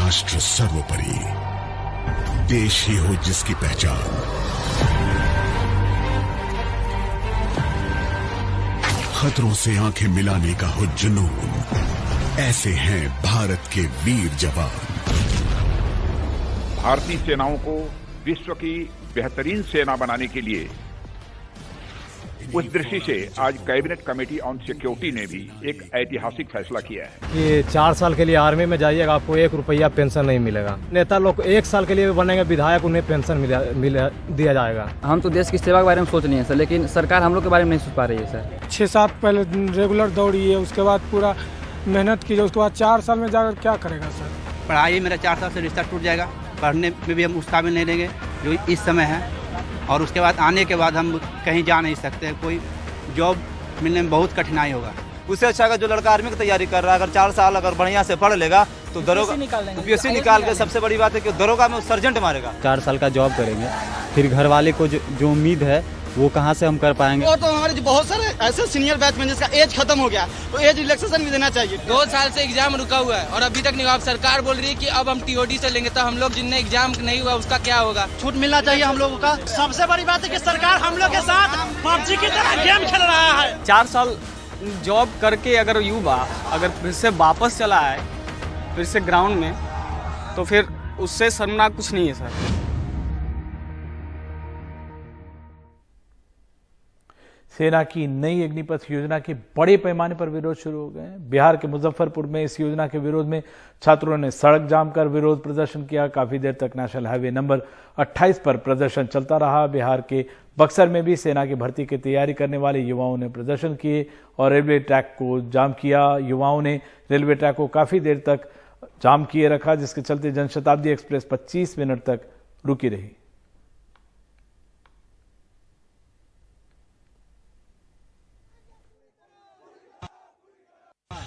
राष्ट्र सर्वोपरि, देश ही हो जिसकी पहचान। खतरों से आंखें मिलाने का हो जुनून, ऐसे हैं भारत के वीर जवान। भारतीय सेनाओं को विश्व की बेहतरीन सेना बनाने के लिए उस दृष्टि से आज कैबिनेट कमेटी ऑन सिक्योरिटी ने भी एक ऐतिहासिक फैसला किया है कि 4 साल के लिए आर्मी में जाइएगा, आपको 1 रुपया पेंशन नहीं मिलेगा। नेता लोग 1 साल के लिए बनेंगे विधायक, उन्हें पेंशन दिया जाएगा। हम तो देश की सेवा के बारे में सोच रहे हैं सर, लेकिन सरकार हम लोग के बारे में नहीं सोच पा रही है सर। 6-7 पहले रेगुलर दौड़ी है, उसके बाद पूरा मेहनत की, उसके बाद 4 साल में जाकर क्या करेगा सर? पढ़ाई मेरा 4 साल से रिश्ता टूट जाएगा, पढ़ने में भी हम उस काबिल नहीं रहेंगे जो इस समय है, और उसके बाद आने के बाद हम कहीं जा नहीं सकते, कोई जॉब मिलने में बहुत कठिनाई होगा। उससे अच्छा अगर जो लड़का आर्मी की तैयारी कर रहा है, अगर 4 साल अगर बढ़िया से पढ़ लेगा तो दरोगा यूपीएससी निकाल के, सबसे बड़ी बात है कि दरोगा में सर्जेंट मारेगा। 4 साल का जॉब करेंगे, फिर घर वाले को जो उम्मीद है वो कहाँ से हम कर पाएंगे। और तो हमारे बहुत सारे ऐसे सीनियर बैचमैन जिसका एज खत्म हो गया, तो एज रिलैक्सेशन भी देना चाहिए। 2 साल से एग्जाम रुका हुआ है और अभी तक नहीं हुआ। अब सरकार बोल रही है कि अब हम टीओडी से लेंगे, तो हम लोग जिनने एग्जाम नहीं हुआ उसका क्या होगा? छूट मिलना चाहिए हम लोगों का। सबसे बड़ी बात है कि सरकार हम लोग के साथ पबजी की तरह गेम खेल रहा है। 4 साल जॉब करके अगर युवा अगर फिर से वापस चला है फिर से ग्राउंड में, तो फिर उससे शर्मनाक कुछ नहीं है सर। सेना की नई अग्निपथ योजना के बड़े पैमाने पर विरोध शुरू हो गए हैं। बिहार के मुजफ्फरपुर में इस योजना के विरोध में छात्रों ने सड़क जाम कर विरोध प्रदर्शन किया। काफी देर तक नेशनल हाईवे नंबर 28 पर प्रदर्शन चलता रहा। बिहार के बक्सर में भी सेना की भर्ती की तैयारी करने वाले युवाओं ने प्रदर्शन किए और रेलवे ट्रैक को जाम किया। युवाओं ने रेलवे ट्रैक को काफी देर तक जाम किए रखा, जिसके चलते जनशताब्दी एक्सप्रेस 25 मिनट तक रुकी रही।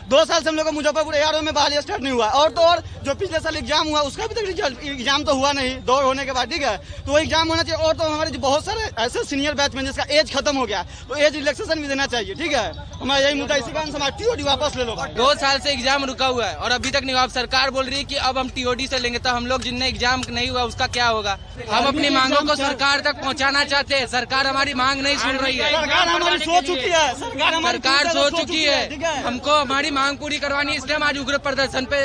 2 साल से हम लोग का मुजफ्फरपुर एआरओ में बहाली स्टार्ट नहीं हुआ, और तो और जो पिछले साल एग्जाम हुआ उसका भी तक एग्जाम तो हुआ नहीं, दौड़ होने के बाद, ठीक है, तो वो एग्जाम होना चाहिए। और तो हमारे जो बहुत सारे ऐसे सीनियर बैचमैन जिसका एज खत्म हो गया, तो एज रिलैक्सेशन भी देना चाहिए, ठीक है। हमारा यही मुद्दा, इसी कारण हमारा टीओडी वापस ले लो। 2 साल से एग्जाम रुका हुआ है और अभी तक नहीं हुआ। अब सरकार बोल रही है कि अब हम टीओडी से लेंगे, तो हम लोग जिनने एग्जाम नहीं हुआ उसका क्या होगा? हम अपनी मांगों को सरकार तक पहुँचाना चाहते हैं, सरकार हमारी मांग नहीं सुन रही है। सरकार हमारी सोच चुकी है, सरकार सोच चुकी है, हमको हमारी मांग पूरी करवानी, इसलिए हम आज उग्र प्रदर्शन पे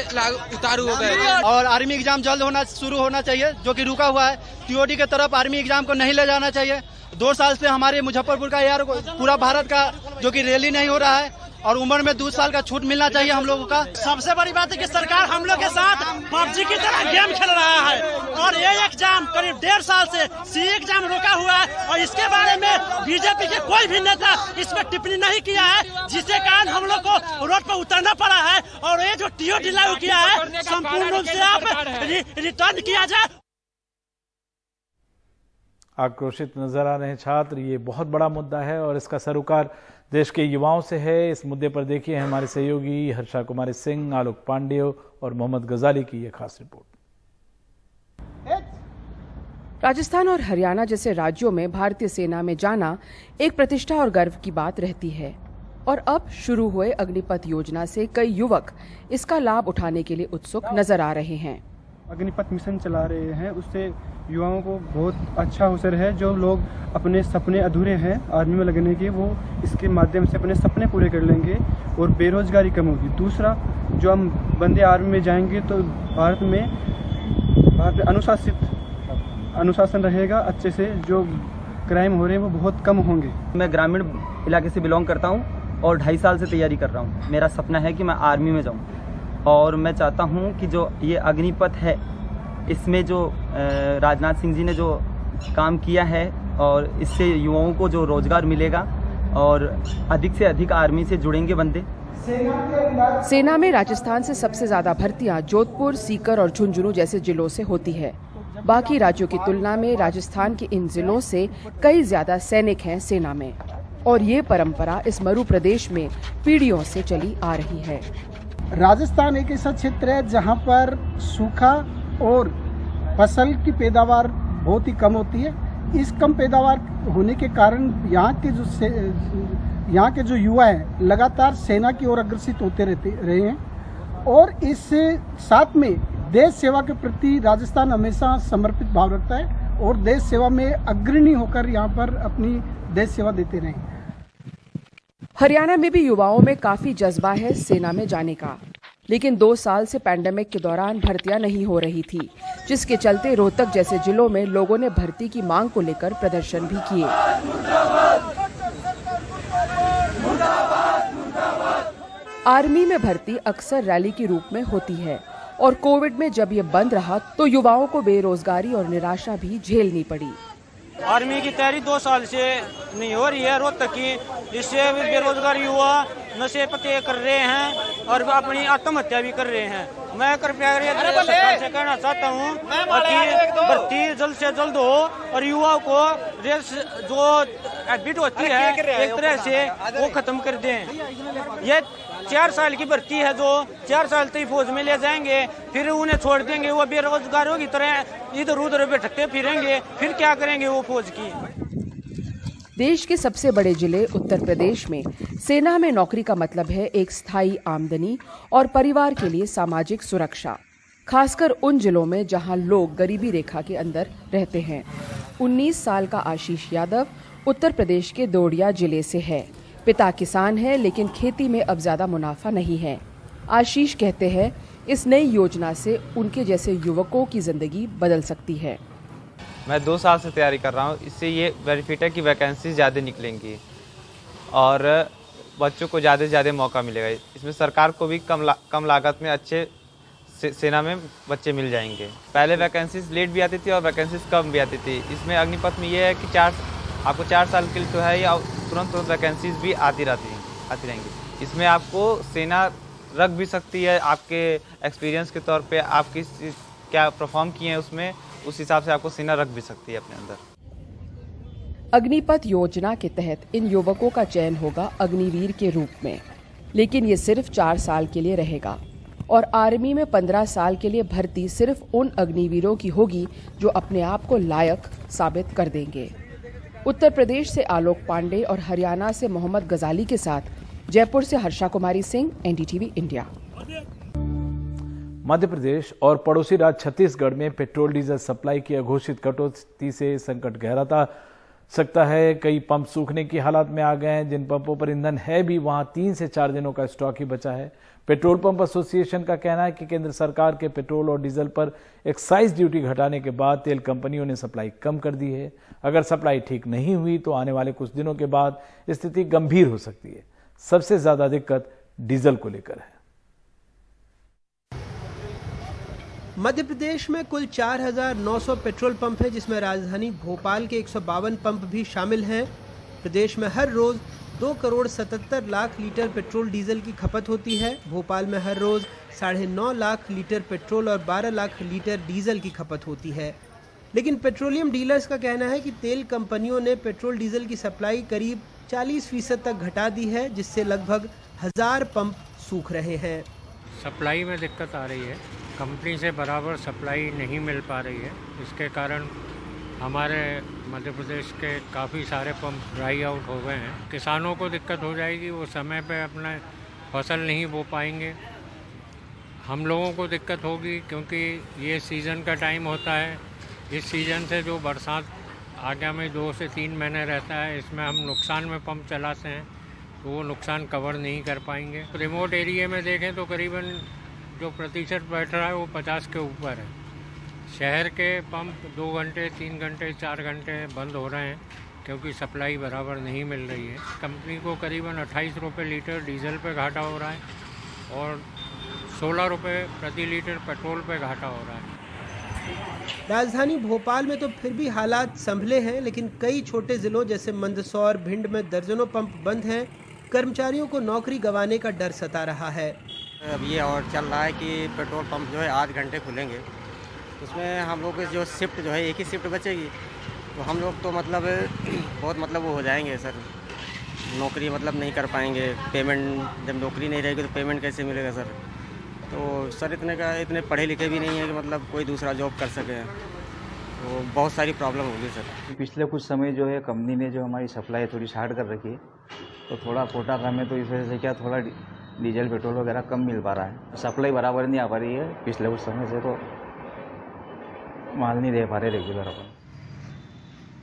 उतारू हो गए। और आर्मी एग्जाम जल्द शुरू होना चाहिए, जो कि रुका हुआ है। टीओडी के तरफ आर्मी एग्जाम को नहीं ले जाना चाहिए। 2 साल से हमारे मुजफ्फरपुर का यार पूरा भारत का जो कि रैली नहीं हो रहा है, और उम्र में 2 साल का छूट मिलना चाहिए हम लोगों का। सबसे बड़ी बात है कि सरकार हम लोग के साथ पबजी की तरह गेम खेल रहा है, और ये एग्जाम करीब 1.5 साल से सी एग्जाम रोका हुआ है, और इसके बारे में बीजेपी के कोई भी नेता इस पर टिप्पणी नहीं किया है, जिसके कारण हम लोग को रोड पर उतरना पड़ा है। और ये जो टीओडी लागू किया है, संपूर्ण रूप से आप रिटर्न किया जाए। आक्रोशित नजर आ रहे हैं छात्र। ये बहुत बड़ा मुद्दा है और इसका सरोकार देश के युवाओं से है। इस मुद्दे पर देखिए हमारे सहयोगी हर्षा कुमारी सिंह, आलोक पांडे और मोहम्मद गजाली की ये खास रिपोर्ट। राजस्थान और हरियाणा जैसे राज्यों में भारतीय सेना में जाना एक प्रतिष्ठा और गर्व की बात रहती है, और अब शुरू हुए अग्निपथ योजना से कई युवक इसका लाभ उठाने के लिए उत्सुक नजर आ रहे हैं। अग्निपथ मिशन चला रहे हैं, उससे युवाओं को बहुत अच्छा अवसर है। जो लोग अपने सपने अधूरे हैं आर्मी में लगने के, वो इसके माध्यम से अपने सपने पूरे कर लेंगे और बेरोजगारी कम होगी। दूसरा, जो हम बंदे आर्मी में जाएंगे तो भारत में अनुशासन रहेगा अच्छे से, जो क्राइम हो रहे हैं वो बहुत कम होंगे। मैं ग्रामीण इलाके से बिलोंग करता हूँ और 2.5 साल से तैयारी कर रहा हूँ। मेरा सपना है कि मैं आर्मी में जाऊँ, और मैं चाहता हूँ कि जो ये अग्निपथ है, इसमें जो राजनाथ सिंह जी ने जो काम किया है, और इससे युवाओं को जो रोजगार मिलेगा और अधिक से अधिक आर्मी से जुड़ेंगे बंदे। सेना में राजस्थान से सबसे ज्यादा भर्तियां जोधपुर, सीकर और झुंझुनू जैसे जिलों से होती है। बाकी राज्यों की तुलना में राजस्थान के इन जिलों से कई ज्यादा सैनिक हैं सेना में, और ये परंपरा इस मरु प्रदेश में पीढ़ियों से चली आ रही है। राजस्थान एक ऐसा क्षेत्र है जहां पर सूखा और फसल की पैदावार बहुत ही कम होती है। इस कम पैदावार होने के कारण यहाँ के जो युवा हैं लगातार सेना की ओर अग्रसित होते रहे हैं, और इस साथ में देश सेवा के प्रति राजस्थान हमेशा समर्पित भाव रखता है और देश सेवा में अग्रणी होकर यहाँ पर अपनी देश सेवा देते रहे। हरियाणा में भी युवाओं में काफी जज्बा है सेना में जाने का, लेकिन 2 साल से पैंडेमिक के दौरान भर्तियां नहीं हो रही थी, जिसके चलते रोहतक जैसे जिलों में लोगों ने भर्ती की मांग को लेकर प्रदर्शन भी किए। आर्मी में भर्ती अक्सर रैली के रूप में होती है और कोविड में जब ये बंद रहा तो युवाओं को बेरोजगारी और निराशा भी झेलनी पड़ी। आर्मी की तैयारी 2 साल से नहीं हो रही है रोहतक की, जिससे बेरोजगार युवा नशे पते कर रहे हैं और अपनी आत्महत्या भी कर रहे हैं। मैं कृपया सरकार से कहना चाहता हूँ कि भर्ती जल्द से जल्द हो और युवाओं को रेस जो हैबिट होती है एक तरह से वो खत्म कर दें। ये 4 साल की भर्ती है, जो 4 साल तक फौज में ले जाएंगे, फिर उन्हें छोड़ देंगे, वो बेरोजगारों की तरह इधर उधर भटकते फिरेंगे, फिर क्या करेंगे वो फौज की। देश के सबसे बड़े जिले उत्तर प्रदेश में सेना में नौकरी का मतलब है एक स्थायी आमदनी और परिवार के लिए सामाजिक सुरक्षा, खासकर उन जिलों में जहां लोग गरीबी रेखा के अंदर रहते हैं। 19 साल का आशीष यादव उत्तर प्रदेश के दोडिया जिले से है। पिता किसान है, लेकिन खेती में अब ज्यादा मुनाफा नहीं है। आशीष कहते हैं इस नई योजना से उनके जैसे युवकों की जिंदगी बदल सकती है। मैं 2 साल से तैयारी कर रहा हूँ, इससे ये बेनिफिट है कि वैकेंसी ज़्यादा निकलेंगी और बच्चों को ज़्यादा से ज़्यादा मौका मिलेगा। इसमें सरकार को भी कम लागत में अच्छे सेना में बच्चे मिल जाएंगे। पहले वैकेंसीज लेट भी आती थी और वैकेंसीज कम भी आती थी। इसमें अग्निपथ में ये है कि आपको 4 साल के लिए तो है, या तुरंत वैकेंसीज भी आती रहेंगी। इसमें आपको सेना रख भी सकती है, आपके एक्सपीरियंस के तौर पे आप क्या परफॉर्म किए हैं उसमें, उस हिसाब से आपको सेना रख भी सकती है अपने अंदर। अग्निपथ योजना के तहत इन युवकों का चयन होगा अग्निवीर के रूप में, लेकिन ये सिर्फ 4 साल के लिए रहेगा और आर्मी में 15 साल के लिए भर्ती सिर्फ उन अग्निवीरों की होगी जो अपने आप को लायक साबित कर देंगे। उत्तर प्रदेश से आलोक पांडे और हरियाणा से मोहम्मद गजाली के साथ जयपुर से हर्षा कुमारी सिंह, एनडीटीवी इंडिया। मध्य प्रदेश और पड़ोसी राज्य छत्तीसगढ़ में पेट्रोल डीजल सप्लाई की अघोषित कटौती से संकट गहराता सकता है। कई पंप सूखने की हालत में आ गए हैं। जिन पंपों पर ईंधन है भी वहां 3 से 4 दिनों का स्टॉक ही बचा है। पेट्रोल पंप एसोसिएशन का कहना है कि केंद्र सरकार के पेट्रोल और डीजल पर एक्साइज ड्यूटी घटाने के बाद तेल कंपनियों ने सप्लाई कम कर दी है। अगर सप्लाई ठीक नहीं हुई तो आने वाले कुछ दिनों के बाद स्थिति गंभीर हो सकती है। सबसे ज्यादा दिक्कत डीजल को लेकर है। मध्य प्रदेश में कुल 4,900 पेट्रोल पंप हैं, जिसमें राजधानी भोपाल के 152 पंप भी शामिल हैं। प्रदेश में हर रोज 2,77,00,000 लीटर पेट्रोल डीजल की खपत होती है। भोपाल में हर रोज 9.5 लाख लीटर पेट्रोल और 12 लाख लीटर डीजल की खपत होती है। लेकिन पेट्रोलियम डीलर्स का कहना है कि तेल कंपनियों ने पेट्रोल डीजल की सप्लाई करीब 40% तक घटा दी है, जिससे लगभग 1000 पंप सूख रहे हैं। सप्लाई में दिक्कत आ रही है, कंपनी से बराबर सप्लाई नहीं मिल पा रही है। इसके कारण हमारे मध्य प्रदेश के काफ़ी सारे पंप ड्राई आउट हो गए हैं। किसानों को दिक्कत हो जाएगी, वो समय पे अपना फसल नहीं बो पाएंगे। हम लोगों को दिक्कत होगी क्योंकि ये सीज़न का टाइम होता है। इस सीज़न से जो बरसात आगे में 2 से 3 महीने रहता है, इसमें हम नुकसान में पंप चलाते हैं तो वो नुकसान कवर नहीं कर पाएंगे। रिमोट एरिया में देखें तो करीबन जो प्रतिशत बैठ रहा है वो 50 के ऊपर है। शहर के पंप 2 घंटे 3 घंटे 4 घंटे बंद हो रहे हैं क्योंकि सप्लाई बराबर नहीं मिल रही है। कंपनी को करीबन 28 रुपये लीटर डीजल पे घाटा हो रहा है और 16 रुपये प्रति लीटर पेट्रोल पे घाटा हो रहा है। राजधानी भोपाल में तो फिर भी हालात संभले हैं, लेकिन कई छोटे जिलों जैसे मंदसौर, भिंड में दर्जनों पंप बंद हैं। कर्मचारियों को नौकरी गंवाने का डर सता रहा है। अब ये और चल रहा है कि पेट्रोल पंप जो है 8 घंटे खुलेंगे, उसमें हम लोग की जो शिफ्ट जो है एक ही शिफ्ट बचेगी, तो हम लोग तो मतलब बहुत मतलब वो हो जाएंगे सर, नौकरी मतलब नहीं कर पाएंगे। पेमेंट जब नौकरी नहीं रहेगी तो पेमेंट कैसे मिलेगा सर। तो सर इतने पढ़े लिखे भी नहीं है कि मतलब कोई दूसरा जॉब कर सके, तो बहुत सारी प्रॉब्लम होगी सर। पिछले कुछ समय जो है कंपनी ने जो हमारी सप्लाई थोड़ी शार्ट कर रखी है, तो थोड़ा कोटा कम है, तो इस वजह से क्या थोड़ा डीजल पेट्रोल वगैरह कम मिल पा रहा है, सप्लाई बराबर नहीं आ पा रही है। पिछले कुछ समय से तो माल नहीं दे पा रहे रेगुलर अपन।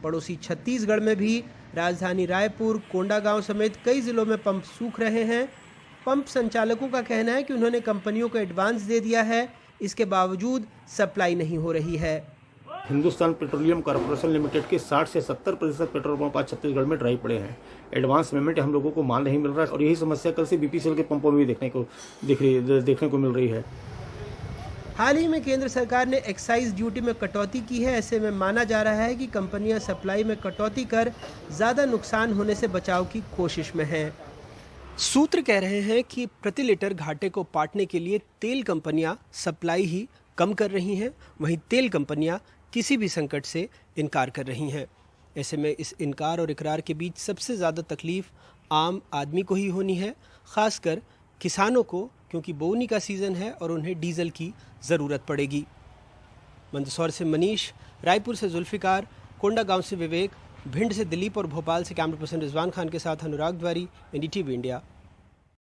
पड़ोसी छत्तीसगढ़ में भी राजधानी रायपुर, कोंडागांव समेत कई जिलों में पंप सूख रहे हैं। पंप संचालकों का कहना है कि उन्होंने कंपनियों को एडवांस दे दिया है, इसके बावजूद सप्लाई नहीं हो रही है। हिंदुस्तान पेट्रोलियम कॉर्पोरेशन लिमिटेड के 60 से 70% पेट्रोल पंप आज छत्तीसगढ़ में ड्राई पड़े हैं। एडवांस पेमेंट हम लोगों को माल नहीं मिल रहा है और यही समस्या कल से बीपीसीएल के पंपों में भी देखने को मिल रही है। हाल ही में केंद्र सरकार ने एक्साइज ड्यूटी में कटौती की है। ऐसे में माना जा रहा है कि कंपनियां सप्लाई में कटौती कर ज़्यादा नुकसान होने से बचाव की कोशिश में हैं। सूत्र कह रहे हैं कि प्रति लीटर घाटे को पाटने के लिए तेल कंपनियां सप्लाई ही कम कर रही हैं, वहीं तेल कंपनियां किसी भी संकट से इनकार कर रही हैं। ऐसे में इस इनकार और इकरार के बीच सबसे ज़्यादा तकलीफ आम आदमी को ही होनी है, ख़ासकर किसानों को, क्योंकि बोवनी का सीज़न है और उन्हें डीजल की ज़रूरत पड़ेगी। मंदसौर से मनीष, रायपुर से जुल्फ़िकार, कोंडागांव से विवेक, भिंड से दिलीप और भोपाल से कैमरा पर्सन रिजवान खान के साथ अनुराग द्वारी, NDTV इंडिया।